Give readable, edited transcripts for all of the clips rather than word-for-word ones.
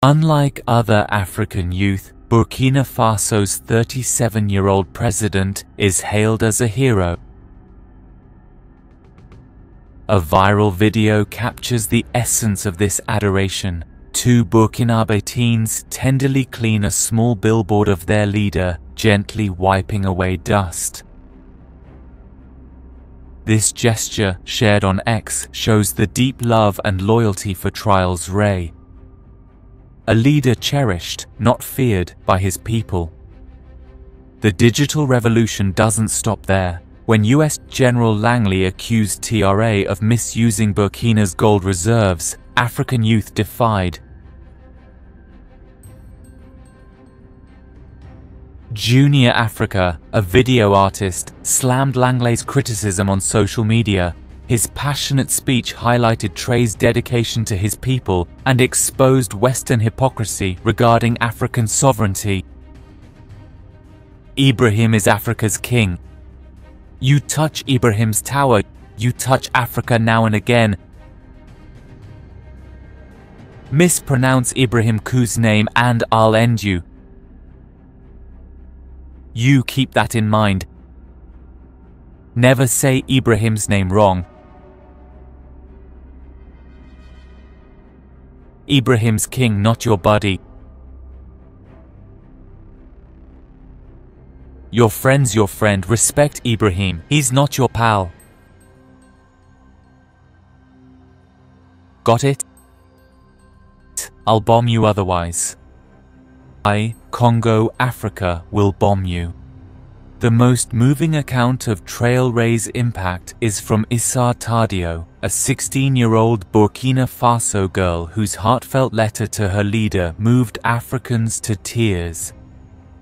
Unlike other African youth, Burkina Faso's 37-year-old president is hailed as a hero. A viral video captures the essence of this adoration. Two Burkinabe teens tenderly clean a small billboard of their leader, gently wiping away dust. This gesture, shared on X, shows the deep love and loyalty for Traoré, a leader cherished, not feared, by his people. The digital revolution doesn't stop there. When US General Langley accused Traoré of misusing Burkina's gold reserves, African youth defied. Junior Africa, a video artist, slammed Langley's criticism on social media. His passionate speech highlighted Traoré's dedication to his people and exposed Western hypocrisy regarding African sovereignty. Ibrahim is Africa's king. You touch Ibrahim's tower, you touch Africa now and again. Mispronounce Ibrahim Kou's name and I'll end you. You keep that in mind. Never say Ibrahim's name wrong. Ibrahim's king, not your buddy. Your friend's your friend. Respect Ibrahim. He's not your pal. Got it? I'll bomb you otherwise. I, Congo, Africa, will bomb you. The most moving account of Traoré's impact is from Issa Tadio, a 16-year-old Burkina Faso girl whose heartfelt letter to her leader moved Africans to tears.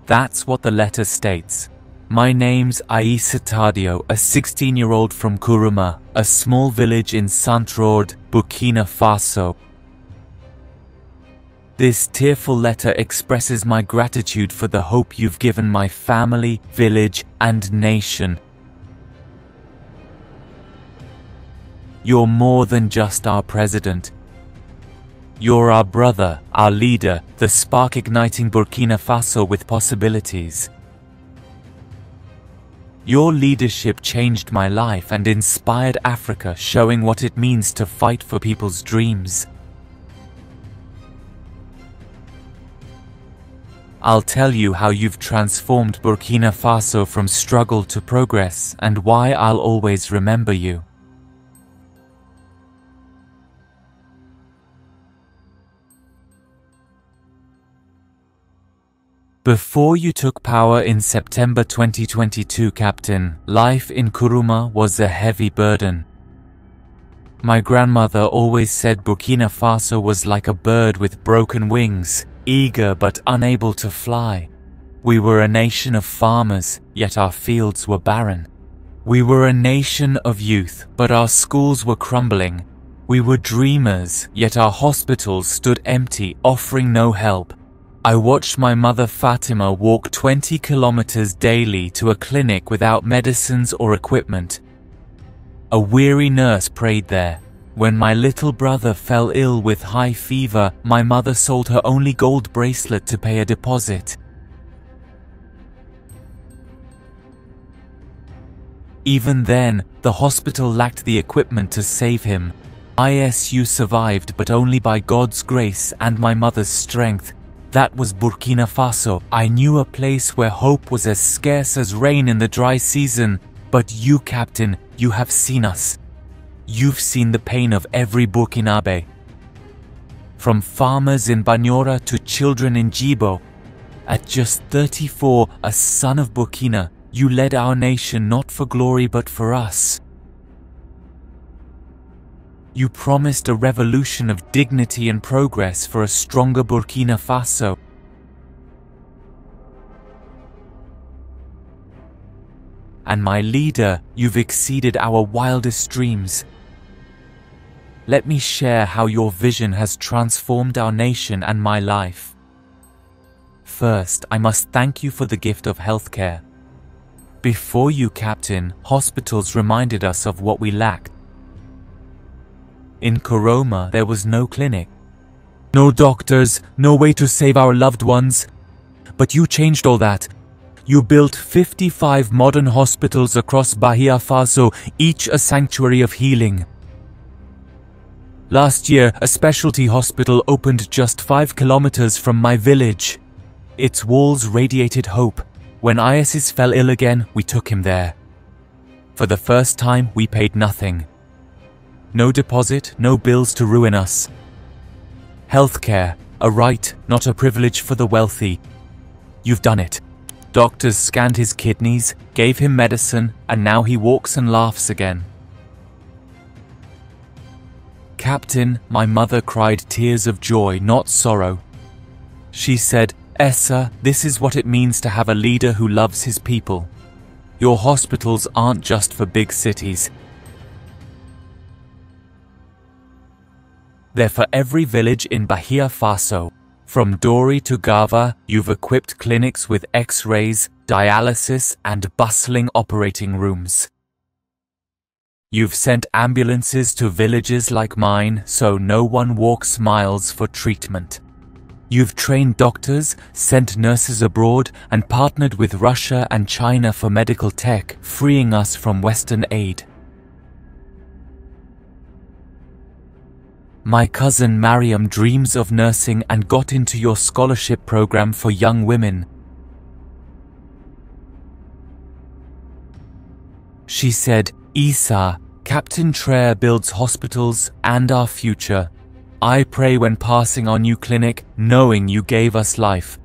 That's what the letter states. My name's Issa Tadio, a 16-year-old from Kuruma, a small village in Centre-Nord, Burkina Faso. This tearful letter expresses my gratitude for the hope you've given my family, village, and nation. You're more than just our president. You're our brother, our leader, the spark igniting Burkina Faso with possibilities. Your leadership changed my life and inspired Africa, showing what it means to fight for people's dreams. I'll tell you how you've transformed Burkina Faso from struggle to progress and why I'll always remember you. Before you took power in September 2022, Captain, life in Kuruma was a heavy burden. My grandmother always said Burkina Faso was like a bird with broken wings, eager but unable to fly. We were a nation of farmers, yet our fields were barren. We were a nation of youth, but our schools were crumbling. We were dreamers, yet our hospitals stood empty, offering no help. I watched my mother Fatima walk 20 kilometers daily to a clinic without medicines or equipment. A weary nurse prayed there. When my little brother fell ill with high fever, my mother sold her only gold bracelet to pay a deposit. Even then, the hospital lacked the equipment to save him. ISU survived, but only by God's grace and my mother's strength. That was Burkina Faso. I knew a place where hope was as scarce as rain in the dry season. But you, Captain, you have seen us. You've seen the pain of every Burkinabe. From farmers in Banyora to children in Djibo. At just 34, a son of Burkina, you led our nation not for glory but for us. You promised a revolution of dignity and progress for a stronger Burkina Faso. And my leader, you've exceeded our wildest dreams. Let me share how your vision has transformed our nation and my life. First, I must thank you for the gift of healthcare. Before you, Captain, hospitals reminded us of what we lacked. In Kuruma, there was no clinic. No doctors, no way to save our loved ones. But you changed all that. You built 55 modern hospitals across Burkina Faso, each a sanctuary of healing. Last year, a specialty hospital opened just 5 kilometers from my village. Its walls radiated hope. When ISIS fell ill again, we took him there. For the first time, we paid nothing. No deposit, no bills to ruin us. Healthcare, a right, not a privilege for the wealthy. You've done it. Doctors scanned his kidneys, gave him medicine, and now he walks and laughs again. Captain, my mother cried tears of joy, not sorrow. She said, Essa, this is what it means to have a leader who loves his people. Your hospitals aren't just for big cities. They're for every village in Burkina Faso. From Dori to Gava, you've equipped clinics with X-rays, dialysis, and bustling operating rooms. You've sent ambulances to villages like mine so no one walks miles for treatment. You've trained doctors, sent nurses abroad, and partnered with Russia and China for medical tech, freeing us from Western aid. My cousin Mariam dreams of nursing and got into your scholarship program for young women. She said, Isa, Captain Traoré builds hospitals and our future. I pray when passing our new clinic, knowing you gave us life.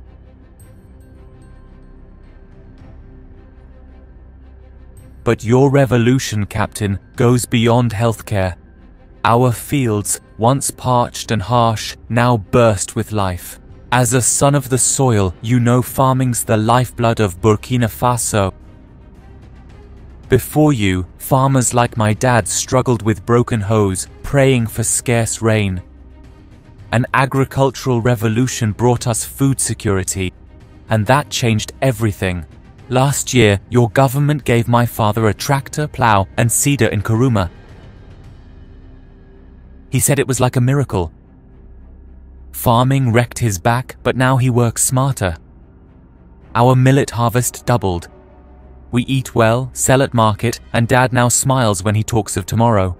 But your revolution, Captain, goes beyond healthcare. Our fields, once parched and harsh, now burst with life. As a son of the soil, you know farming's the lifeblood of Burkina Faso. Before you, farmers like my dad struggled with broken hoes, praying for scarce rain. An agricultural revolution brought us food security, and that changed everything. Last year, your government gave my father a tractor, plow, and seeder in Kuruma. He said it was like a miracle. Farming wrecked his back, but now he works smarter. Our millet harvest doubled. We eat well, sell at market, and Dad now smiles when he talks of tomorrow.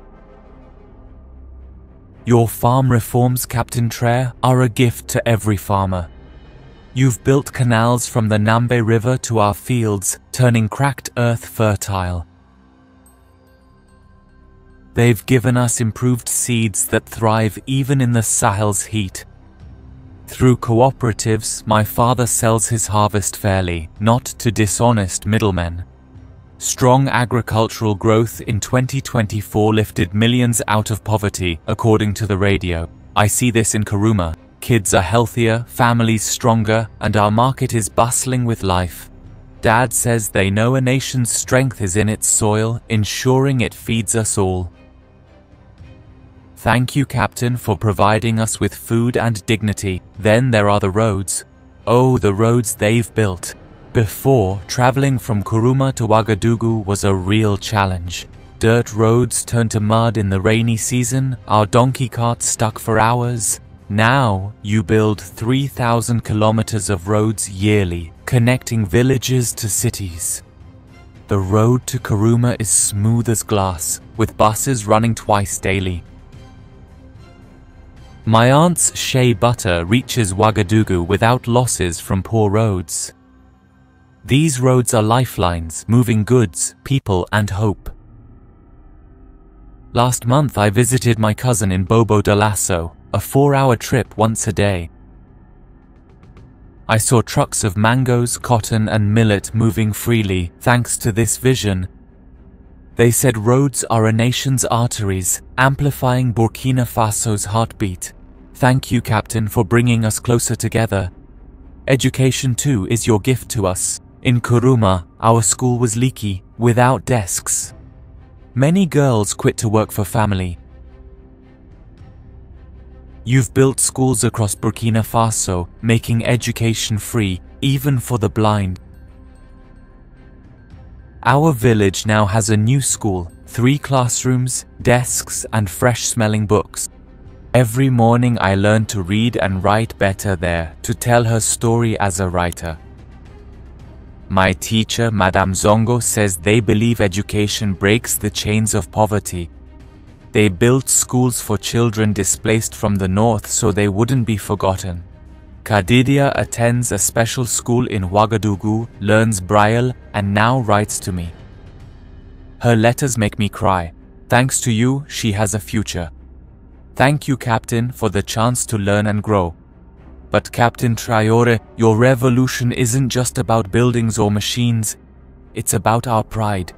Your farm reforms, Captain Traoré, are a gift to every farmer. You've built canals from the Nambe River to our fields, turning cracked earth fertile. They've given us improved seeds that thrive even in the Sahel's heat. Through cooperatives, my father sells his harvest fairly, not to dishonest middlemen. Strong agricultural growth in 2024 lifted millions out of poverty, according to the radio. I see this in Kuruma. Kids are healthier, families stronger, and our market is bustling with life. Dad says they know a nation's strength is in its soil, ensuring it feeds us all. Thank you, Captain, for providing us with food and dignity. Then there are the roads. Oh, the roads they've built. Before, traveling from Kuruma to Ouagadougou was a real challenge. Dirt roads turned to mud in the rainy season, our donkey carts stuck for hours. Now, you build 3,000 kilometers of roads yearly, connecting villages to cities. The road to Kuruma is smooth as glass, with buses running twice daily. My aunt's shea butter reaches Ouagadougou without losses from poor roads. These roads are lifelines, moving goods, people, and hope. Last month I visited my cousin in Bobo de Lasso, a 4-hour trip once a day. I saw trucks of mangoes, cotton, and millet moving freely, thanks to this vision. They said roads are a nation's arteries, amplifying Burkina Faso's heartbeat. Thank you, Captain, for bringing us closer together. Education, too, is your gift to us. In Kuruma, our school was leaky, without desks. Many girls quit to work for family. You've built schools across Burkina Faso, making education free, even for the blind. Our village now has a new school, 3 classrooms, desks, and fresh-smelling books. Every morning I learn to read and write better there, to tell her story as a writer. My teacher, Madame Zongo, says they believe education breaks the chains of poverty. They built schools for children displaced from the north so they wouldn't be forgotten. Khadija attends a special school in Ouagadougou, learns Braille, and now writes to me. Her letters make me cry. Thanks to you, she has a future. Thank you, Captain, for the chance to learn and grow. But Captain Traoré, your revolution isn't just about buildings or machines. It's about our pride.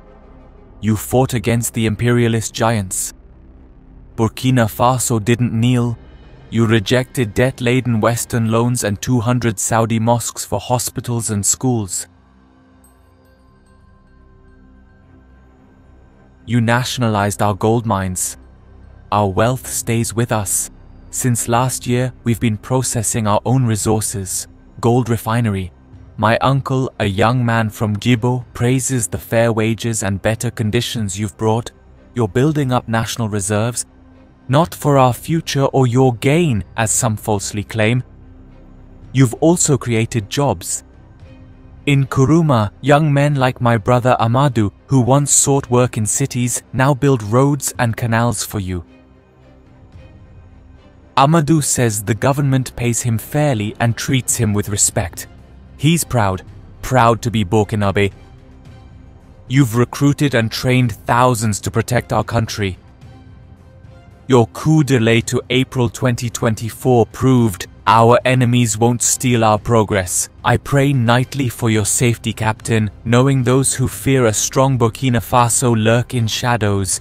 You fought against the imperialist giants. Burkina Faso didn't kneel. You rejected debt-laden Western loans and 200 Saudi mosques for hospitals and schools. You nationalized our gold mines. Our wealth stays with us. Since last year, we've been processing our own resources. Gold refinery. My uncle, a young man from Djibo, praises the fair wages and better conditions you've brought. You're building up national reserves. Not for our future or your gain, as some falsely claim. You've also created jobs. In Kuruma, young men like my brother Amadou, who once sought work in cities, now build roads and canals for you. Amadou says the government pays him fairly and treats him with respect. He's proud to be Burkinabe. You've recruited and trained thousands to protect our country. Your coup delay to April 2024 proved our enemies won't steal our progress. I pray nightly for your safety, Captain, knowing those who fear a strong Burkina Faso lurk in shadows.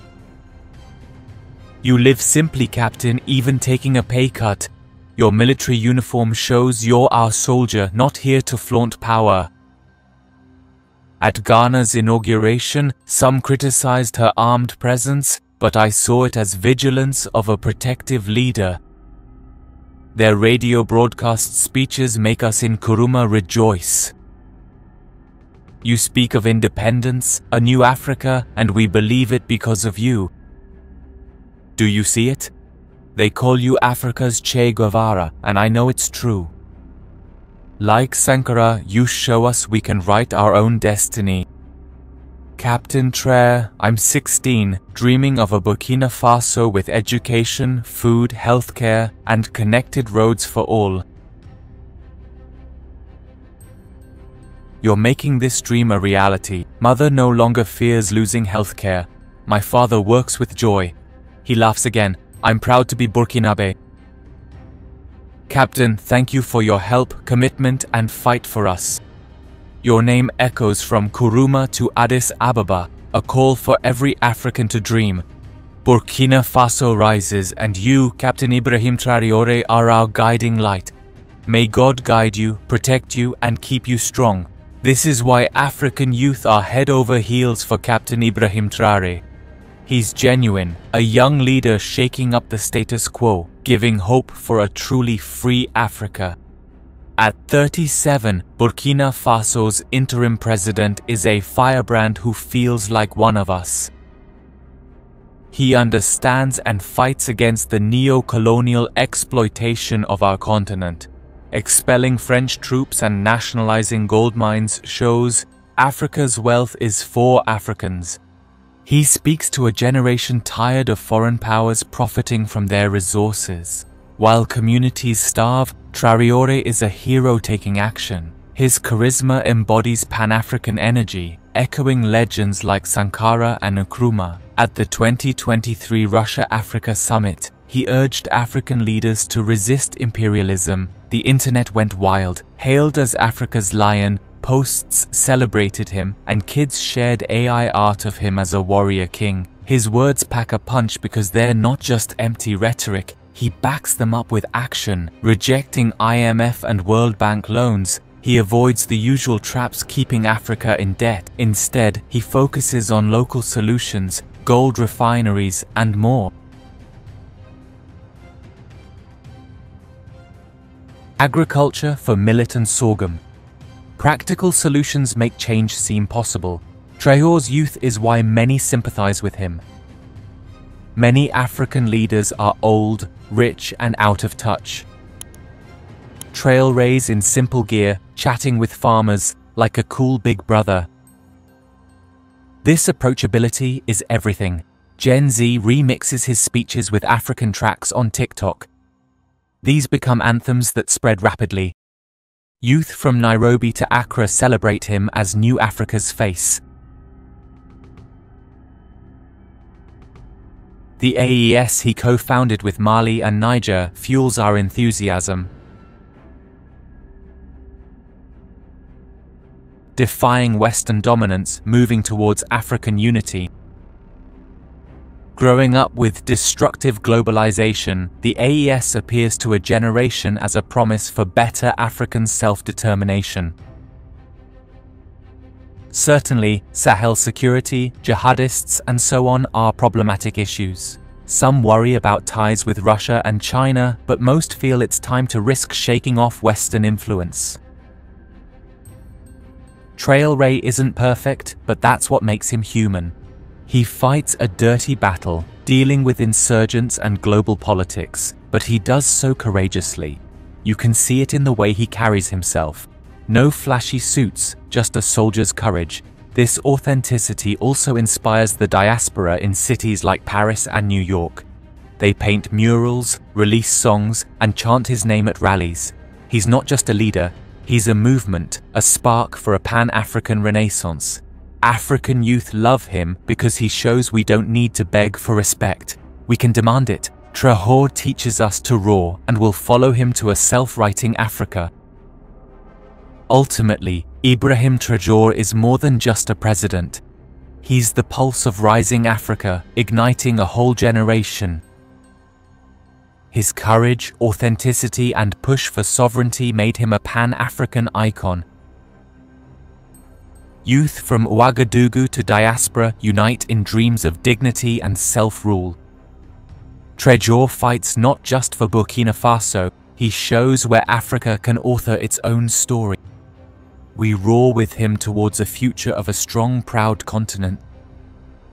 You live simply, Captain, even taking a pay cut. Your military uniform shows you're our soldier, not here to flaunt power. At Ghana's inauguration, some criticized her armed presence, but I saw it as vigilance of a protective leader. Their radio broadcast speeches make us in Kuruma rejoice. You speak of independence, a new Africa, and we believe it because of you. Do you see it? They call you Africa's Che Guevara, and I know it's true. Like Sankara, you show us we can write our own destiny. Captain Traoré, I'm 16, dreaming of a Burkina Faso with education, food, healthcare, and connected roads for all. You're making this dream a reality. Mother no longer fears losing healthcare. My father works with joy. He laughs again. I'm proud to be Burkinabe. Captain, thank you for your help, commitment, and fight for us. Your name echoes from Kuruma to Addis Ababa, a call for every African to dream. Burkina Faso rises, and you, Captain Ibrahim Traoré, are our guiding light. May God guide you, protect you, and keep you strong. This is why African youth are head over heels for Captain Ibrahim Traoré. He's genuine, a young leader shaking up the status quo, giving hope for a truly free Africa. At 37, Burkina Faso's interim president is a firebrand who feels like one of us. He understands and fights against the neo-colonial exploitation of our continent. Expelling French troops and nationalizing gold mines shows Africa's wealth is for Africans. He speaks to a generation tired of foreign powers profiting from their resources. While communities starve, Traoré is a hero taking action. His charisma embodies Pan-African energy, echoing legends like Sankara and Nkrumah. At the 2023 Russia-Africa Summit, he urged African leaders to resist imperialism. The internet went wild. Hailed as Africa's lion, posts celebrated him, and kids shared AI art of him as a warrior king. His words pack a punch because they're not just empty rhetoric. He backs them up with action, rejecting IMF and World Bank loans. He avoids the usual traps keeping Africa in debt. Instead, he focuses on local solutions, gold refineries, and more. Agriculture for millet and sorghum. Practical solutions make change seem possible. Traoré's youth is why many sympathize with him. Many African leaders are old, rich, and out of touch. Traoré in simple gear, chatting with farmers like a cool big brother. This approachability is everything. Gen Z remixes his speeches with African tracks on TikTok. These become anthems that spread rapidly. Youth from Nairobi to Accra celebrate him as New Africa's face. The AES he co-founded with Mali and Niger fuels our enthusiasm. Defying Western dominance, moving towards African unity. Growing up with destructive globalization, the AES appears to a generation as a promise for better African self-determination. Certainly, Sahel security, jihadists, and so on are problematic issues. Some worry about ties with Russia and China, but most feel it's time to risk shaking off Western influence. Traoré isn't perfect, but that's what makes him human. He fights a dirty battle, dealing with insurgents and global politics, but he does so courageously. You can see it in the way he carries himself. No flashy suits, just a soldier's courage. This authenticity also inspires the diaspora in cities like Paris and New York. They paint murals, release songs, and chant his name at rallies. He's not just a leader, he's a movement, a spark for a Pan-African renaissance. African youth love him because he shows we don't need to beg for respect. We can demand it. Traoré teaches us to roar and will follow him to a self-righting Africa. Ultimately, Ibrahim Traoré is more than just a president. He's the pulse of rising Africa, igniting a whole generation. His courage, authenticity, and push for sovereignty made him a Pan-African icon. Youth from Ouagadougou to diaspora unite in dreams of dignity and self-rule. Traoré fights not just for Burkina Faso, he shows where Africa can author its own story. We roar with him towards a future of a strong, proud continent.